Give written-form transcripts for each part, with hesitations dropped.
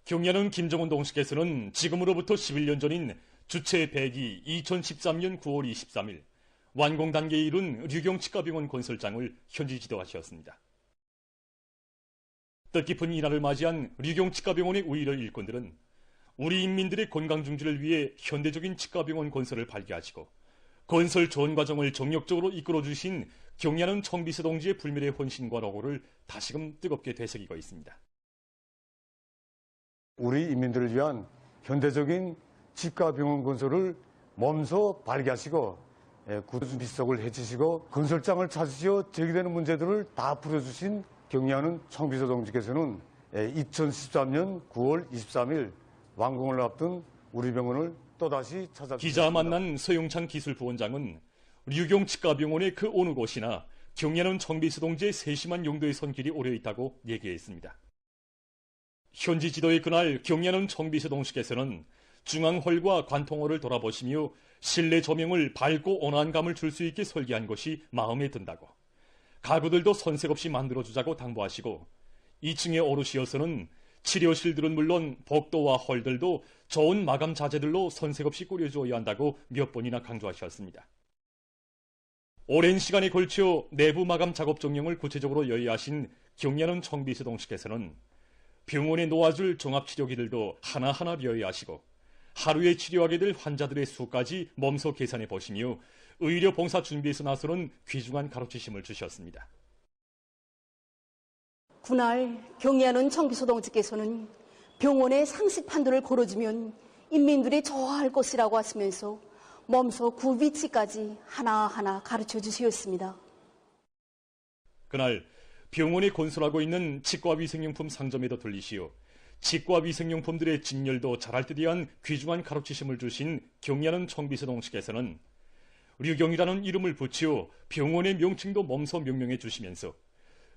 경야는 김정은 동식께서는 지금으로부터 11년 전인 주체 100이 2013년 9월 23일 완공 단계에 이른 류경치과병원 건설장을 현지 지도하셨습니다. 뜻깊은 이날을 맞이한 류경치과병원의 우일의 일꾼들은 우리 인민들의 건강 중지를 위해 현대적인 치과병원 건설을 발기하시고 건설 전 과정을 정력적으로 이끌어주신 경야는 청비서 동지의 불멸의 헌신과 노고를 다시금 뜨겁게 되새기고 있습니다. 우리 인민들을 위한 현대적인 치과병원 건설을 몸소 발기하시고 굳은 빗속을 헤치시고 건설장을 찾으시어 제기되는 문제들을 다 풀어주신 경야는 청비서 동지께서는 2013년 9월 23일 완공을 앞둔 우리 병원을 또다시 찾아주셨습니다. 기자 만난 서용찬 기술부원장은 류경치과병원의 그 어느 곳이나 경야는 청비서 동지의 세심한 용도의 손길이 오려 있다고 얘기했습니다. 현지 지도의 그날 경야는 청비서 동지께서는 중앙홀과 관통홀을 돌아보시며 실내 조명을 밝고 온화한 감을 줄 수 있게 설계한 것이 마음에 든다고, 가구들도 손색 없이 만들어주자고 당부하시고 2층에 오르시어서는 치료실들은 물론 복도와 홀들도 좋은 마감 자재들로 손색 없이 꾸려주어야 한다고 몇 번이나 강조하셨습니다. 오랜 시간에 걸쳐 내부 마감 작업 정령을 구체적으로 여의하신 경야는 청비서 동지께서는 병원에 놓아줄 종합치료기들도 하나하나 여의하시고 하루에 치료하게 될 환자들의 수까지 몸소 계산해 보시며 의료 봉사 준비에서 나서는 귀중한 가르치심을 주셨습니다. 그날 경야는 청비서 동지께서는 병원의 상식 판도를 걸어주면 인민들이 좋아할 것이라고 하시면서 몸소 그 위치까지 하나하나 가르쳐 주시었습니다. 그날 병원에 건설하고 있는 치과위생용품 상점에도 들리시어 치과위생용품들의 진열도 잘할 듯 위한 귀중한 가르치심을 주신 경야는 청비서 동지께서는 류경이라는 이름을 붙여 병원의 명칭도 몸소 명명해 주시면서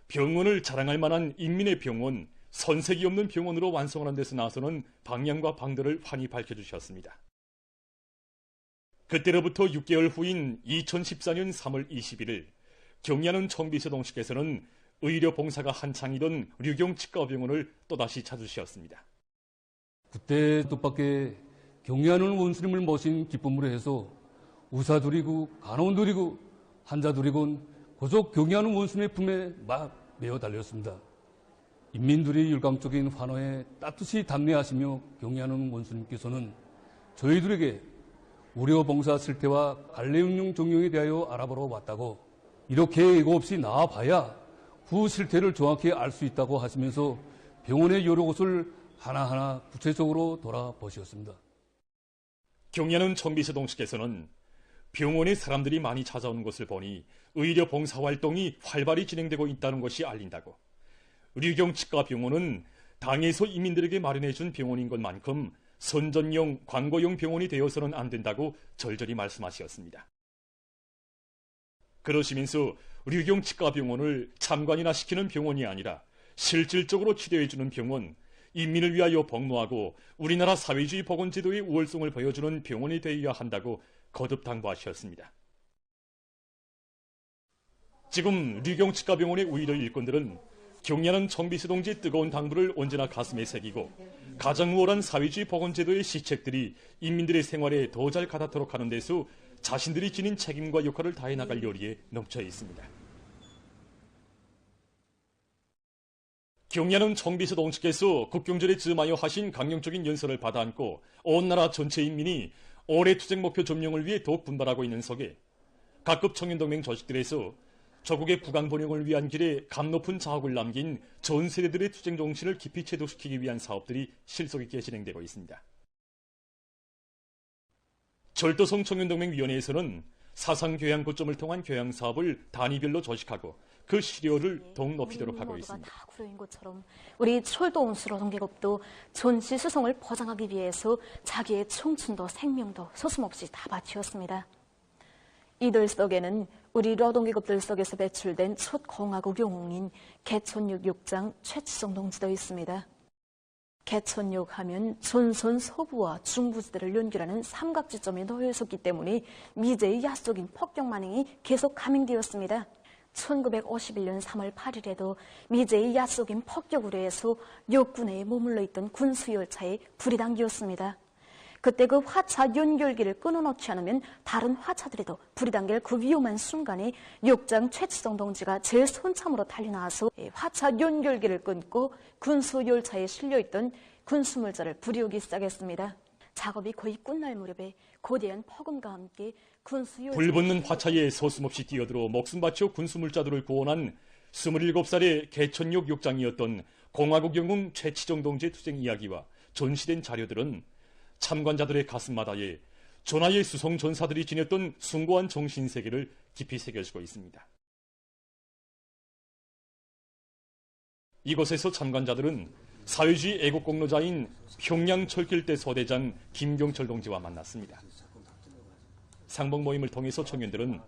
병원을 자랑할 만한 인민의 병원, 손색이 없는 병원으로 완성하는 데서 나서는 방향과 방도를 환히 밝혀주셨습니다. 그때로부터 6개월 후인 2014년 3월 21일 경야는 청비서 동지께서는 의료 봉사가 한창이던 류경치과병원을 또다시 찾으셨습니다. 그때 뜻밖의 경야는 원수님을 모신 기쁨으로 해서 의사들이고 간호원들이고 환자들이곤 고속 경야는 원수님의 품에 막 메어 달렸습니다. 인민들의 열광적인 환호에 따뜻이 답례하시며 경야는 원수님께서는 저희들에게 의료 봉사 실태와 관례운용 정령에 대하여 알아보러 왔다고, 이렇게 예고 없이 나와봐야 그 실태를 정확히 알 수 있다고 하시면서 병원의 여러 곳을 하나하나 구체적으로 돌아보셨습니다. 경야는 청비서 동지께서는 병원에 사람들이 많이 찾아오는 것을 보니 의료 봉사활동이 활발히 진행되고 있다는 것이 알린다고, 류경치과병원은 당에서 이민들에게 마련해준 병원인 것만큼 선전용, 광고용 병원이 되어서는 안 된다고 절절히 말씀하셨습니다. 그러시면서 류경치과병원을 참관이나 시키는 병원이 아니라 실질적으로 치료해주는 병원, 인민을 위하여 복무하고 우리나라 사회주의 보건제도의 우월성을 보여주는 병원이 되어야 한다고 거듭 당부하셨습니다. 지금 류경치과병원의 우일의 일꾼들은 경야는 청비서 동지의 뜨거운 당부를 언제나 가슴에 새기고 가장 우월한 사회주의 보건제도의 시책들이 인민들의 생활에 더 잘 가닿도록 하는 데서 자신들이 지닌 책임과 역할을 다해 나갈 열의에 넘쳐 있습니다. 경야는 청비서 동지께서 국경절에 즈음하여 하신 강령적인 연설을 받아안고 온 나라 전체 인민이 올해 투쟁 목표 점령을 위해 더욱 분발하고 있는 속에 각급 청년동맹 조직들에서 조국의 국왕 번영을 위한 길에 감 높은 자업을 남긴 전 세대들의 투쟁 정신을 깊이 체득시키기 위한 사업들이 실속 있게 진행되고 있습니다. 절도성 청년동맹위원회에서는 사상교양 거점을 통한 교양 사업을 단위별로 조직하고 그 실효를 더욱 높이도록 하고 있습니다. 다 구려인 것처럼 우리 철도운수 노동계급도 전시 수성을 보장하기 위해서 자기의 청춘도 생명도 서슴없이 다 바치었습니다. 이들 속에는 우리 노동계급들 속에서 배출된 첫 공화국 영웅인 개천육 육장 최치성 동지도 있습니다. 개천역 하면 전선 서부와 중부지대를 연결하는 삼각지점에 놓여 있었기 때문에 미제의 야속인 폭격 만행이 계속 감행되었습니다. 1951년 3월 8일에도 미제의 야속인 폭격으로 해서 육군에 머물러 있던 군수열차에 불이 당겼습니다. 그때 그 화차 연결기를 끊어놓지 않으면 다른 화차들에도 불이 당길 그 위험한 순간에 육장 최치정 동지가 제일 손참으로 달려나와서 화차 연결기를 끊고 군수열차에 실려있던 군수물자를 불이우기 시작했습니다. 작업이 거의 끝날 무렵에 거대한 폭음과 함께 군수열차 불붙는 화차에 서슴없이 뛰어들어 목숨 바쳐 군수물자들을 구원한 27살의 개천역 육장이었던 공화국 영웅 최치정 동지의 투쟁 이야기와 전시된 자료들은 참관자들의 가슴마다에 전하의 수송 전사들이 지녔던 숭고한 정신세계를 깊이 새겨주고 있습니다. 이곳에서 참관자들은 사회주의 애국공로자인 평양철길대 서대장 김경철 동지와 만났습니다. 상봉 모임을 통해서 청년들은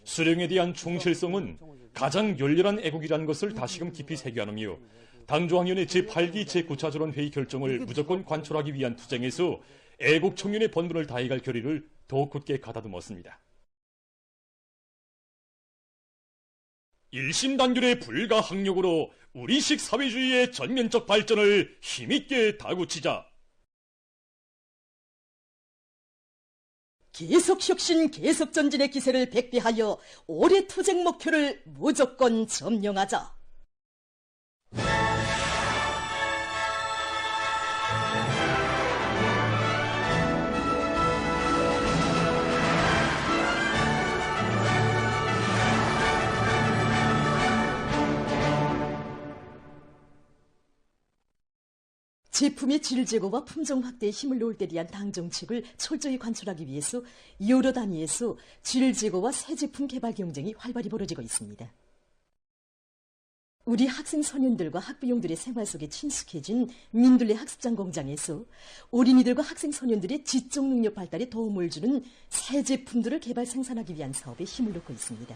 수령에 대한 충실성은 가장 열렬한 애국이라는 것을 다시금 깊이 새겨하며 당조학년의 제8기 제9차 전원회의 결정을 무조건 관철하기 위한 투쟁에서 애국 청년의 본분을 다해갈 결의를 더욱 굳게 가다듬었습니다. 일심단결의 불가항력으로 우리식 사회주의의 전면적 발전을 힘있게 다구치자. 계속혁신, 계속전진의 기세를 백배하여 올해 투쟁 목표를 무조건 점령하자. 제품의 질 제고와 품종 확대에 힘을 놓을 때 대한 당 정책을 철저히 관철하기 위해서 여러 단위에서 질 제고와 새 제품 개발 경쟁이 활발히 벌어지고 있습니다. 우리 학생 소년들과 학부용들의 생활 속에 친숙해진 민들레 학습장 공장에서 어린이들과 학생 소년들의 지적 능력 발달에 도움을 주는 새 제품들을 개발 생산하기 위한 사업에 힘을 놓고 있습니다.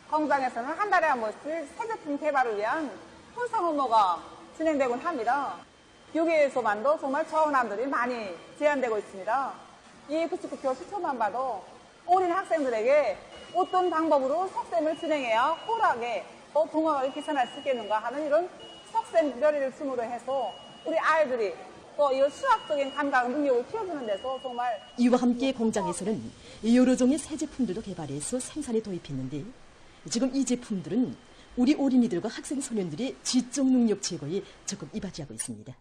공장에서는 한 달에 한 번씩 새 제품 개발을 위한 훈상 업무가 진행되곤 합니다. 여기에서만도 정말 저원함들이 많이 제한되고 있습니다. 이 99표 수초만 봐도 어린 학생들에게 어떤 방법으로 석셈을 진행해야 홀하게 동학을 계산할 수 있겠는가 하는 이런 석셈 별이를 줌으로 해서 우리 아이들이 또 이런 수학적인 감각 능력을 키워주는 데서 정말 이와 함께 공장에서는 여러 종의 새 제품들도 개발해서 생산에 도입했는데 지금 이 제품들은 우리 어린이들과 학생 소년들의 지적 능력 제고에 적극 이바지하고 있습니다.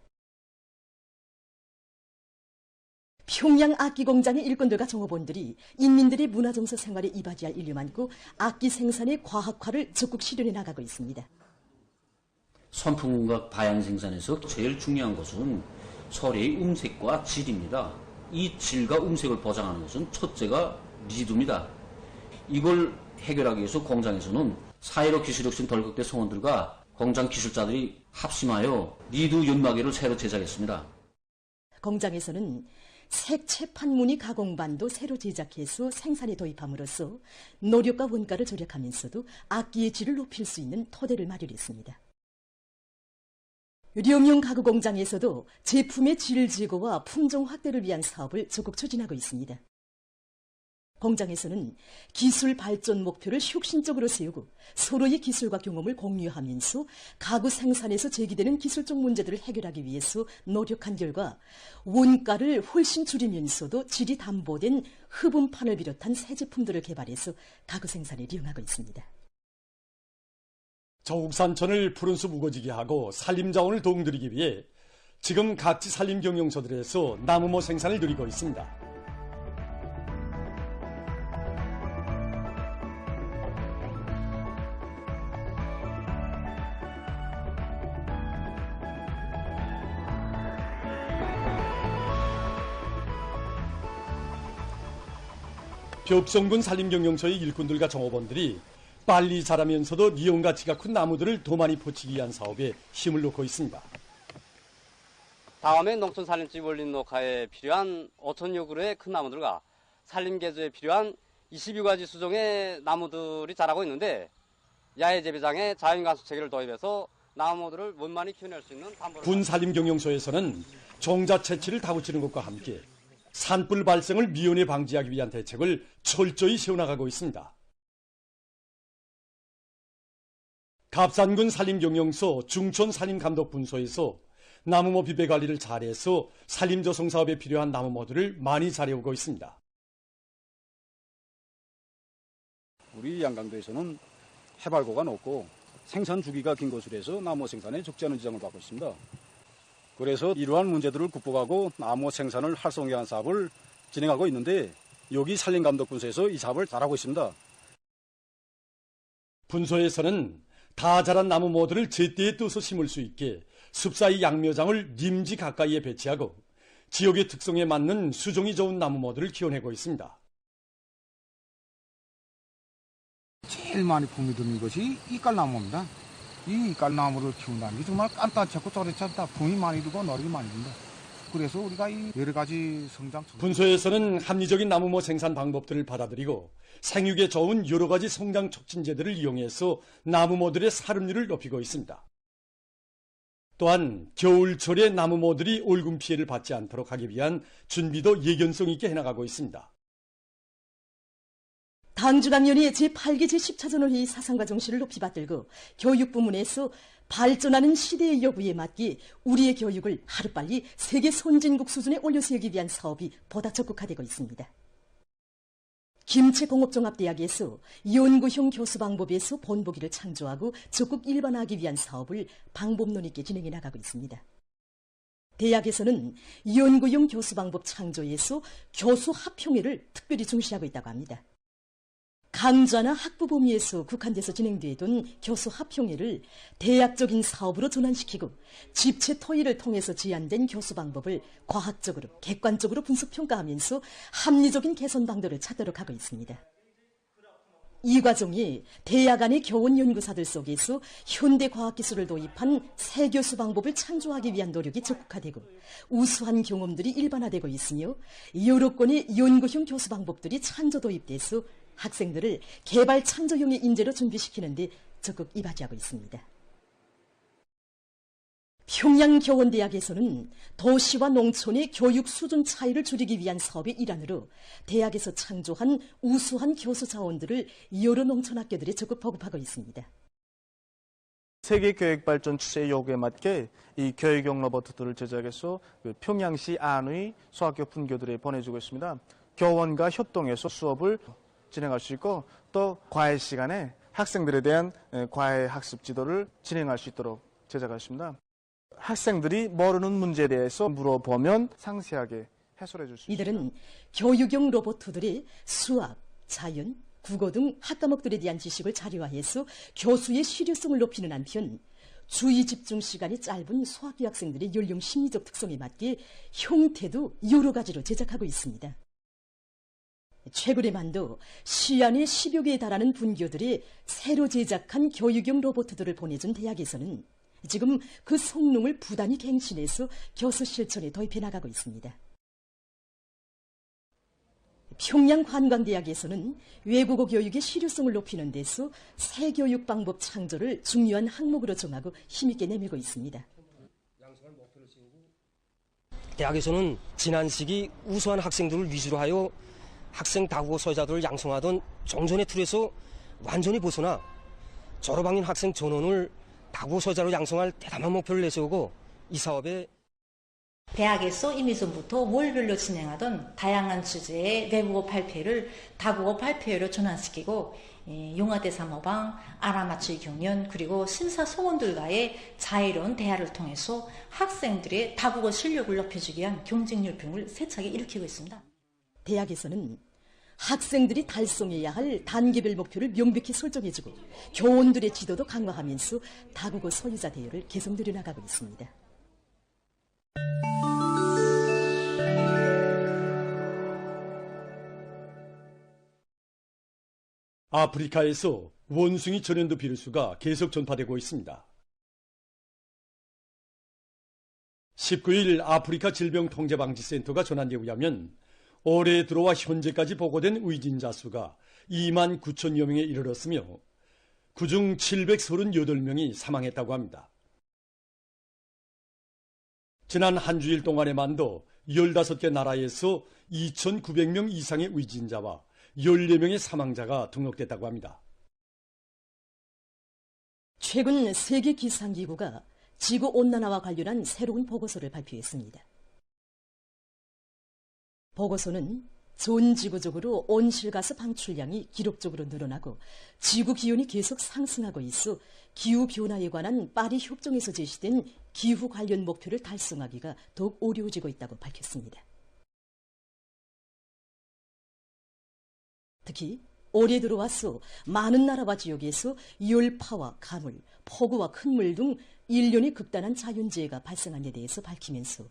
평양 악기 공장의 일꾼들과 종업원들이 인민들의 문화정서 생활에 이바지할 인류 많고 악기 생산의 과학화를 적극 실현해 나가고 있습니다. 선풍금각 바양 생산에서 제일 중요한 것은 소리의 음색과 질입니다. 이 질과 음색을 보장하는 것은 첫째가 리드입니다. 이걸 해결하기 위해서 공장에서는 사회로 기술혁신 덜컥대 성원들과 공장 기술자들이 합심하여 리드 연마기를 새로 제작했습니다. 공장에서는 색채판무늬 가공반도 새로 제작해서 생산에 도입함으로써 노력과 원가를 절약하면서도 악기의 질을 높일 수 있는 토대를 마련했습니다. 령용 가구 공장에서도 제품의 질 제고와 품종 확대를 위한 사업을 적극 추진하고 있습니다. 공장에서는 기술 발전 목표를 혁신적으로 세우고 서로의 기술과 경험을 공유하면서 가구 생산에서 제기되는 기술적 문제들을 해결하기 위해서 노력한 결과 원가를 훨씬 줄이면서도 질이 담보된 흡음판을 비롯한 새 제품들을 개발해서 가구 생산에 이용하고 있습니다. 저국산천을 푸른숲 우거지게 하고 산림자원을 도움드리기 위해 지금 각지 산림경영소들에서 나무모 생산을 누리고 있습니다. 벽성군 산림경영소의 일꾼들과 종업원들이 빨리 자라면서도 미용 가치가 큰 나무들을 더 많이 포치기 위한 사업에 힘을 놓고 있습니다. 다음에 농촌산림집 원린 녹화에 필요한 5,000여 그루의 큰 나무들과 산림개조에 필요한 22가지 수종의 나무들이 자라고 있는데 야외 재배장에 자연관수 체계를 도입해서 나무들을 원만히 키워낼 수 있는 군 산림경영소에서는 종자 채취를 다구치는 것과 함께 산불 발생을 미연에 방지하기 위한 대책을 철저히 세워나가고 있습니다. 갑산군 산림경영서 중촌산림감독분소에서 나무모 비배 관리를 잘해서 산림조성 사업에 필요한 나무모들을 많이 잘해오고 있습니다. 우리 양강도에서는 해발고가 높고 생산 주기가 긴 것으로 해서 나무 생산에 적지 않은 지장을 받고 있습니다. 그래서 이러한 문제들을 극복하고 나무 생산을 활성화한 사업을 진행하고 있는데 여기 산림감독분소에서 이 사업을 잘하고 있습니다. 분소에서는 다 자란 나무모들을 제때에 떠서 심을 수 있게 숲사이 양묘장을 림지 가까이에 배치하고 지역의 특성에 맞는 수종이 좋은 나무모들을 키워내고 있습니다. 제일 많이 붐이 드는 것이 이깔나무입니다. 이 이깔나무를 키운다는 게 정말 깐딴찮고 쪼래찮다. 붐이 많이 들고 너력이 많이 든다. 그래서 우리가 이 여러 가지 성장 분소에서는 합리적인 나무모 생산 방법들을 받아들이고 생육에 좋은 여러 가지 성장 촉진제들을 이용해서 나무모들의 살음률을 높이고 있습니다. 또한 겨울철에 나무모들이 올금 피해를 받지 않도록 하기 위한 준비도 예견성 있게 해나가고 있습니다. 당주강연이 제8기 제10차전을 회의 사상과 정신을 높이 받들고 교육 부문에서 발전하는 시대의 요구에 맞게 우리의 교육을 하루빨리 세계 선진국 수준에 올려세우기 위한 사업이 보다 적극화되고 있습니다. 김치공업종합대학에서 연구형 교수 방법에서 본보기를 창조하고 적극 일반화하기 위한 사업을 방법론 있게 진행해 나가고 있습니다. 대학에서는 연구형 교수 방법 창조에서 교수 합평회를 특별히 중시하고 있다고 합니다. 강좌나 학부 범위에서 국한돼서 진행되던 교수 합평회를 대학적인 사업으로 전환시키고 집체 토의를 통해서 제안된 교수 방법을 과학적으로 객관적으로 분석평가하면서 합리적인 개선 방도를 찾도록 하고 있습니다. 이 과정이 대학 안의 교원 연구사들 속에서 현대 과학기술을 도입한 새 교수 방법을 창조하기 위한 노력이 적극화되고 우수한 경험들이 일반화되고 있으며 여러 건의 연구형 교수 방법들이 창조 도입돼서 학생들을 개발 창조형의 인재로 준비시키는 데 적극 이바지하고 있습니다. 평양교원대학에서는 도시와 농촌의 교육 수준 차이를 줄이기 위한 사업의 일환으로 대학에서 창조한 우수한 교수 자원들을 여러 농촌학교들에 적극 보급하고 있습니다. 세계 교육 발전 추세 요구에 맞게 이 교육용 로봇들을 제작해서 평양시 안의 소학교 분교들에 보내주고 있습니다. 교원과 협동해서 수업을 진행할 수 있고 또 과외 시간에 학생들에 대한 과외 학습 지도를 진행할 수 있도록 제작했습니다. 학생들이 모르는 문제에 대해서 물어보면 상세하게 해설해 줄 수 있습니다. 이들은 교육용 로봇들이 수학, 자연, 국어 등 학과목들에 대한 지식을 자료화해서 교수의 실효성을 높이는 한편 주의 집중 시간이 짧은 소학교 학생들의 연령 심리적 특성에 맞게 형태도 여러 가지로 제작하고 있습니다. 최근에만도 시안의 10여 개에 달하는 분교들이 새로 제작한 교육용 로봇들을 보내준 대학에서는 지금 그 성능을 부단히 갱신해서 교수 실천에 도입해 나가고 있습니다. 평양관광대학에서는 외국어 교육의 실효성을 높이는 데서 새 교육 방법 창조를 중요한 항목으로 정하고 힘있게 내밀고 있습니다. 대학에서는 지난 시기 우수한 학생들을 위주로 하여 학생 다국어 소유자들을 양성하던 종전의 틀에서 완전히 벗어나 졸업학년 학생 전원을 다국어 소유자로 양성할 대담한 목표를 내세우고 이 사업에 대학에서 이미 전부터 월별로 진행하던 다양한 주제의 외국어 발표를 다국어 발표로 전환시키고 용화대사 모방, 알아맞추기 경연 그리고 심사소원들과의 자유로운 대화를 통해서 학생들의 다국어 실력을 높여주기 위한 경쟁률 붕을 세차게 일으키고 있습니다. 대학에서는 학생들이 달성해야 할 단계별 목표를 명백히 설정해주고 교원들의 지도도 강화하면서 다국어 소유자 대우를 계속 늘려나가고 있습니다. 아프리카에서 원숭이 전염도 비루스가 계속 전파되고 있습니다. 19일 아프리카 질병통제방지센터가 전한 데 의하면 올해 들어와 현재까지 보고된 의진자 수가 2만 9천여 명에 이르렀으며 그중 738명이 사망했다고 합니다. 지난 한 주일 동안에만도 15개 나라에서 2,900명 이상의 의진자와 14명의 사망자가 등록됐다고 합니다. 최근 세계 기상기구가 지구온난화와 관련한 새로운 보고서를 발표했습니다. 보고서는 전 지구적으로 온실가스 방출량이 기록적으로 늘어나고 지구 기온이 계속 상승하고 있어 기후변화에 관한 파리 협정에서 제시된 기후 관련 목표를 달성하기가 더욱 어려워지고 있다고 밝혔습니다. 특히 올해 들어와서 많은 나라와 지역에서 열파와 가물, 폭우와 큰 물 등 일련의 극단한 자연재해가 발생한 데 대해서 밝히면서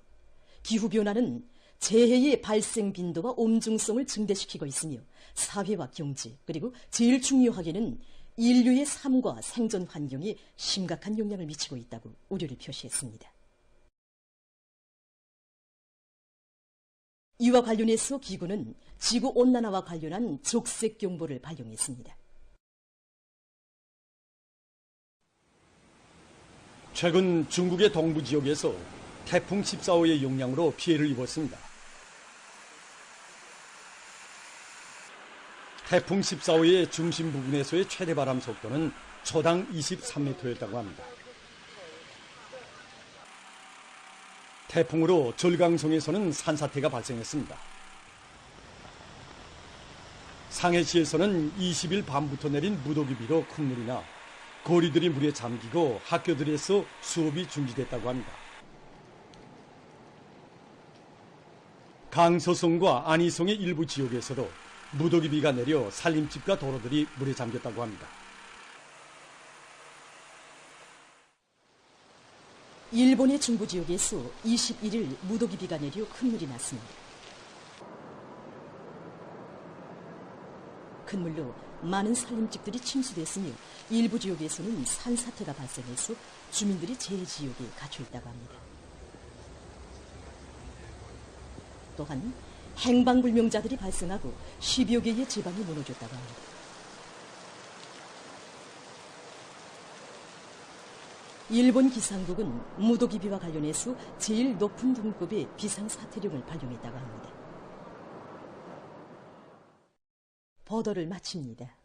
기후변화는 재해의 발생 빈도와 엄중성을 증대시키고 있으며 사회와 경제 그리고 제일 중요하게는 인류의 삶과 생존 환경에 심각한 영향을 미치고 있다고 우려를 표시했습니다. 이와 관련해서 기구는 지구온난화와 관련한 적색경보를 발령했습니다. 최근 중국의 동부 지역에서 태풍 14호의 영향으로 피해를 입었습니다. 태풍 14호의 중심 부근에서의 최대 바람 속도는 초당 23m였다고 합니다. 태풍으로 절강성에서는 산사태가 발생했습니다. 상해시에서는 20일 밤부터 내린 무더기비로 큰 물이 나 거리들이 물에 잠기고 학교들에서 수업이 중지됐다고 합니다. 강서성과 안희성의 일부 지역에서도 무더기비가 내려 살림집과 도로들이 물에 잠겼다고 합니다. 일본의 중부 지역에서 21일 무더기비가 내려 큰 물이 났습니다. 큰 물로 많은 살림집들이 침수됐으며 일부 지역에서는 산사태가 발생해서 주민들이 재해지역에 갇혀 있다고 합니다. 또한 행방불명자들이 발생하고 10여 개의 지방이 무너졌다고 합니다. 일본 기상국은 무더기비와 관련해서 제일 높은 등급의 비상사태령을 발령했다고 합니다. 보도를 마칩니다.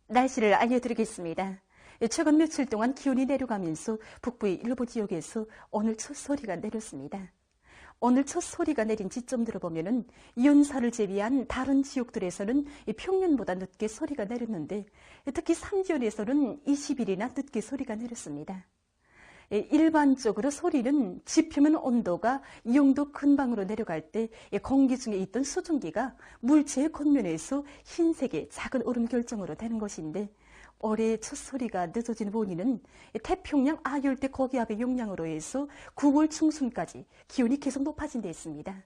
날씨를 알려드리겠습니다. 최근 며칠 동안 기온이 내려가면서 북부의 일부 지역에서 오늘 첫 소리가 내렸습니다. 오늘 첫 소리가 내린 지점들을 보면은 연사를 제외한 다른 지역들에서는 평년보다 늦게 소리가 내렸는데 특히 삼지연에서는 20일이나 늦게 소리가 내렸습니다. 일반적으로 소리는 지표면 온도가 0도 근방으로 내려갈 때 공기 중에 있던 수증기가 물체의 겉면에서 흰색의 작은 얼음 결정으로 되는 것인데 올해 첫 소리가 늦어진 원인은 태평양 아열대 고기압의 영향으로 해서 9월 중순까지 기온이 계속 높아진 데 있습니다.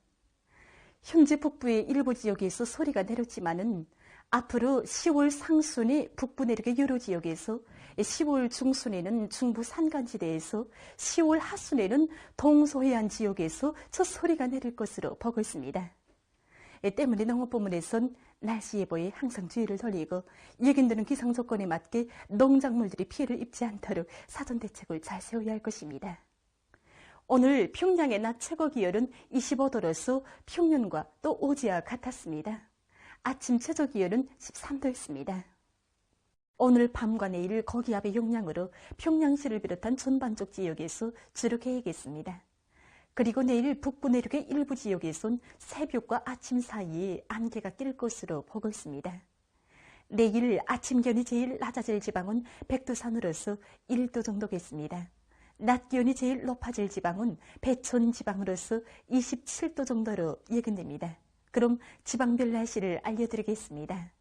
현재 북부의 일부 지역에서 소리가 내렸지만은 앞으로 10월 상순에 북부 내륙의 여러 지역에서 10월 중순에는 중부 산간지대에서 10월 하순에는 동서해안 지역에서 첫 소리가 내릴 것으로 보고 있습니다. 때문에 농업부문에선 날씨 예보에 항상 주의를 돌리고 예견되는 기상 조건에 맞게 농작물들이 피해를 입지 않도록 사전 대책을 잘 세워야 할 것입니다. 오늘 평양의 낮 최고 기온은 25도로서 평년과 또 오지와 같았습니다. 아침 최저 기온은 13도였습니다. 오늘 밤과 내일 고기압의 영향으로 평양시를 비롯한 전반적 지역에서 주로 개겠습니다. 그리고 내일 북부 내륙의 일부 지역에선 새벽과 아침 사이에 안개가 낄 것으로 보고 있습니다. 내일 아침 기온이 제일 낮아질 지방은 백두산으로서 1도 정도겠습니다. 낮 기온이 제일 높아질 지방은 배천 지방으로서 27도 정도로 예견됩니다. 그럼 지방별 날씨를 알려드리겠습니다.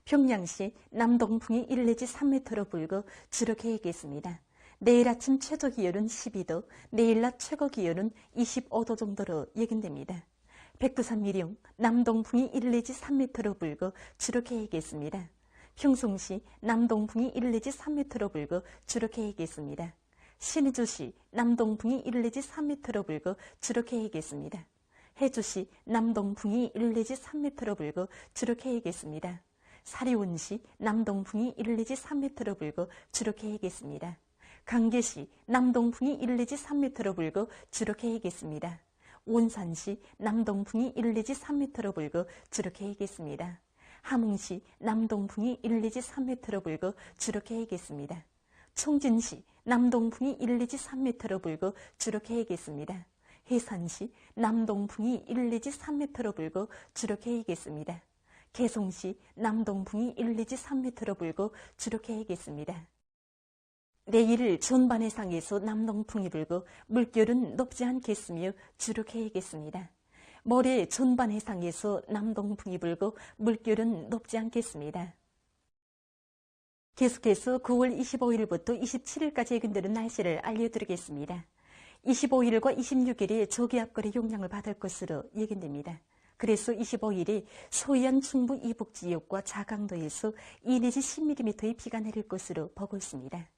평양시 남동풍이 1 내지 3m로 불고 주로 개겠습니다. 내일 아침 최저 기온은 12도, 내일 낮 최고 기온은 25도 정도로 예견됩니다. 백두산 미령 남동풍이 1 내지 3m로 불고 주로 개겠습니다. 평송시 남동풍이 1 내지 3m로 불고 주로 개겠습니다. 신의주시 남동풍이 1 내지 3m로 불고 주로 개겠습니다. 해주시 남동풍이 1 내지 3m로 불고 주룩해야겠습니다. 사리온시 남동풍이 1 내지 3m로 불고 주룩해야겠습니다. 강계시 남동풍이 1 내지 3m로 불고 주룩해야겠습니다. 온산시 남동풍이 1 내지 3m로 불고 주룩해야겠습니다. 함흥시 남동풍이 1 내지 3m로 불고 주룩해야겠습니다. 총진시 남동풍이 1 내지 3m로 불고 주룩해야겠습니다. 해산시 남동풍이 1 내지 3m로 불고 주룩해야겠습니다. 개송시 남동풍이 1 내지 3m로 불고 주룩해야겠습니다. 내일 전반해상에서 남동풍이 불고 물결은 높지 않겠으며 주룩해야겠습니다. 모레 전반해상에서 남동풍이 불고 물결은 높지 않겠습니다. 계속해서 9월 25일부터 27일까지 예견되는 날씨를 알려드리겠습니다. 25일과 26일이 저기압거리 영향을 받을 것으로 예견됩니다. 그래서 25일이 소해안 중부 이북 지역과 자강도에서 2 내지 10mm의 비가 내릴 것으로 보고 있습니다.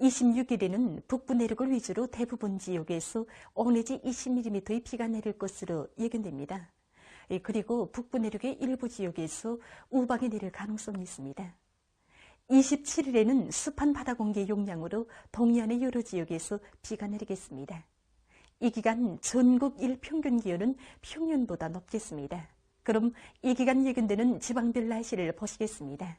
26일에는 북부 내륙을 위주로 대부분 지역에서 5 내지 20mm의 비가 내릴 것으로 예견됩니다. 그리고 북부 내륙의 일부 지역에서 우박이 내릴 가능성이 있습니다. 27일에는 습한 바다 공기의 영향으로 동해안의 여러 지역에서 비가 내리겠습니다. 이 기간 전국 일평균 기온은 평년보다 높겠습니다. 그럼 이 기간 예견되는 지방별 날씨를 보시겠습니다.